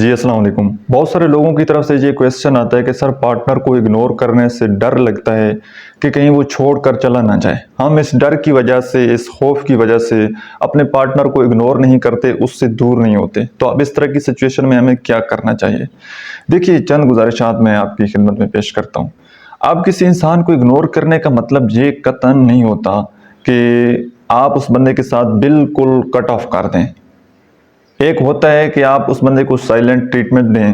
جی السلام علیکم۔ بہت سارے لوگوں کی طرف سے یہ کویسچن آتا ہے کہ سر پارٹنر کو اگنور کرنے سے ڈر لگتا ہے کہ کہیں وہ چھوڑ کر چلا نہ جائے۔ ہم اس ڈر کی وجہ سے، اس خوف کی وجہ سے اپنے پارٹنر کو اگنور نہیں کرتے، اس سے دور نہیں ہوتے۔ تو اب اس طرح کی سچویشن میں ہمیں کیا کرنا چاہیے؟ دیکھیے، چند گزارشات میں آپ کی خدمت میں پیش کرتا ہوں۔ اب کسی انسان کو اگنور کرنے کا مطلب یہ قطعاً نہیں ہوتا کہ آپ اس بندے کے ساتھ بالکل کٹ آف کر دیں۔ ایک ہوتا ہے کہ آپ اس بندے کو سائلنٹ ٹریٹمنٹ دیں۔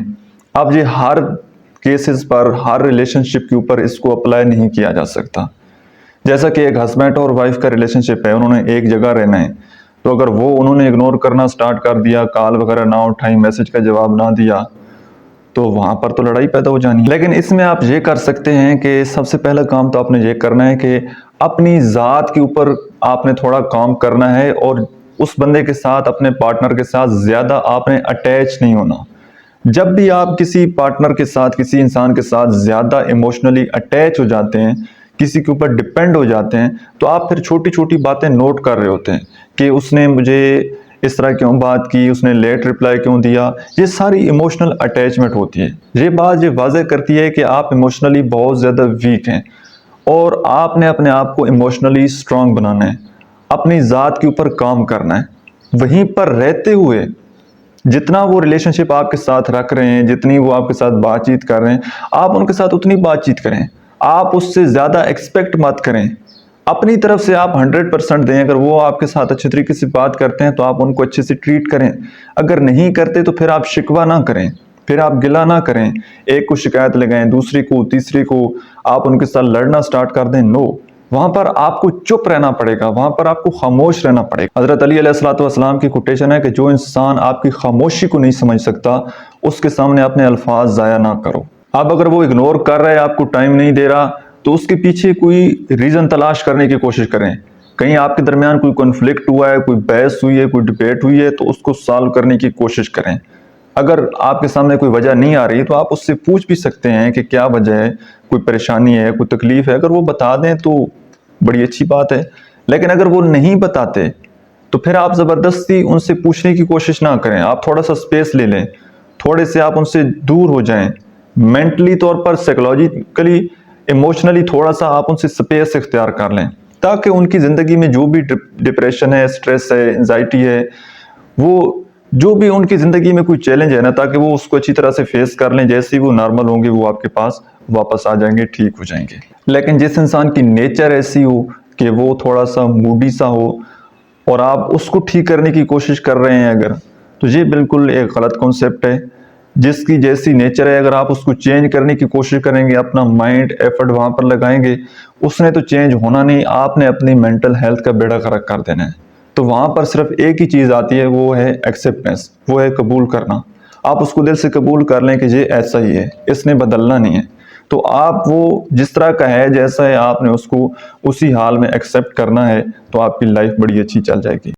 اب یہ ہر کیسز پر، ہر ریلیشن شپ کے اوپر اس کو اپلائی نہیں کیا جا سکتا۔ جیسا کہ ایک ہسبینڈ اور وائف کا ریلیشن شپ ہے، انہوں نے ایک جگہ رہنا ہے، تو اگر انہوں نے اگنور کرنا سٹارٹ کر دیا، کال وغیرہ نہ اٹھائی، میسج کا جواب نہ دیا، تو وہاں پر تو لڑائی پیدا ہو جانی ہے۔ لیکن اس میں آپ یہ کر سکتے ہیں کہ سب سے پہلا کام تو آپ نے یہ کرنا ہے کہ اپنی ذات کے اوپر آپ نے تھوڑا کام کرنا ہے، اور اس بندے کے ساتھ، اپنے پارٹنر کے ساتھ زیادہ آپ نے اٹیچ نہیں ہونا۔ جب بھی آپ کسی پارٹنر کے ساتھ، کسی انسان کے ساتھ زیادہ ایموشنلی اٹیچ ہو جاتے ہیں، کسی کے اوپر ڈیپینڈ ہو جاتے ہیں، تو آپ پھر چھوٹی چھوٹی باتیں نوٹ کر رہے ہوتے ہیں کہ اس نے مجھے اس طرح کیوں بات کی، اس نے لیٹ رپلائی کیوں دیا۔ یہ ساری ایموشنل اٹیچمنٹ ہوتی ہے۔ یہ بات یہ واضح کرتی ہے کہ آپ ایموشنلی بہت زیادہ ویک ہیں، اور آپ نے اپنے آپ کو ایموشنلی سٹرونگ بنانا ہے، اپنی ذات کے اوپر کام کرنا ہے۔ وہیں پر رہتے ہوئے جتنا وہ ریلیشن شپ آپ کے ساتھ رکھ رہے ہیں، جتنی وہ آپ کے ساتھ بات چیت کر رہے ہیں، آپ ان کے ساتھ اتنی بات چیت کریں۔ آپ اس سے زیادہ ایکسپیکٹ مت کریں۔ اپنی طرف سے آپ 100% دیں۔ اگر وہ آپ کے ساتھ اچھے طریقے سے بات کرتے ہیں تو آپ ان کو اچھے سے ٹریٹ کریں۔ اگر نہیں کرتے تو پھر آپ شکوہ نہ کریں، پھر آپ گلہ نہ کریں، ایک کو شکایت لگائیں، دوسری کو، تیسری کو، آپ ان کے ساتھ لڑنا سٹارٹ کر دیں۔ نو، وہاں پر آپ کو چپ رہنا پڑے گا، وہاں پر آپ کو خاموش رہنا پڑے گا۔ حضرت علی علیہ السلام کی کوٹیشن ہے کہ جو انسان آپ کی خاموشی کو نہیں سمجھ سکتا، اس کے سامنے اپنے الفاظ ضائع نہ کرو۔ اب اگر وہ اگنور کر رہا ہے، آپ کو ٹائم نہیں دے رہا، تو اس کے پیچھے کوئی ریزن تلاش کرنے کی کوشش کریں۔ کہیں آپ کے درمیان کوئی کنفلکٹ ہوا ہے، کوئی بحث ہوئی ہے، کوئی ڈیبیٹ ہوئی ہے، تو اس کو سالو کرنے کی کوشش کریں۔ اگر آپ کے سامنے کوئی وجہ نہیں آ رہی تو آپ اس سے پوچھ بھی سکتے ہیں کہ کیا وجہ ہے، کوئی پریشانی ہے، کوئی تکلیف ہے۔ اگر وہ بتا دیں تو بڑی اچھی بات ہے، لیکن اگر وہ نہیں بتاتے تو پھر آپ زبردستی ان سے پوچھنے کی کوشش نہ کریں۔ آپ تھوڑا سا سپیس لے لیں، تھوڑے سے آپ ان سے دور ہو جائیں، مینٹلی طور پر، سائیکولوجیکلی، ایموشنلی تھوڑا سا آپ ان سے سپیس اختیار کر لیں، تاکہ ان کی زندگی میں جو بھی ڈپریشن ہے، سٹریس ہے، انزائٹی ہے، وہ جو بھی ان کی زندگی میں کوئی چیلنج ہے نا، تاکہ وہ اس کو اچھی طرح سے فیس کر لیں۔ جیسے ہی وہ نارمل ہوں گے، وہ آپ کے پاس واپس آ جائیں گے، ٹھیک ہو جائیں گے۔ لیکن جس انسان کی نیچر ایسی ہو کہ وہ تھوڑا سا موڈی سا ہو، اور آپ اس کو ٹھیک کرنے کی کوشش کر رہے ہیں اگر، تو یہ بالکل ایک غلط کنسیپٹ ہے۔ جس کی جیسی نیچر ہے، اگر آپ اس کو چینج کرنے کی کوشش کریں گے، اپنا مائنڈ ایفرٹ وہاں پر لگائیں گے، اس نے تو چینج ہونا نہیں، آپ نے اپنی مینٹل ہیلتھ کا بیڑا غرق کر دینا ہے۔ تو وہاں پر صرف ایک ہی چیز آتی ہے، وہ ہے ایکسیپٹنس، وہ ہے قبول کرنا۔ آپ اس کو دل سے قبول کر لیں کہ یہ ایسا ہی ہے، اس نے بدلنا نہیں ہے۔ تو آپ وہ جس طرح کا ہے، جیسا ہے، آپ نے اس کو اسی حال میں ایکسیپٹ کرنا ہے، تو آپ کی لائف بڑی اچھی چل جائے گی۔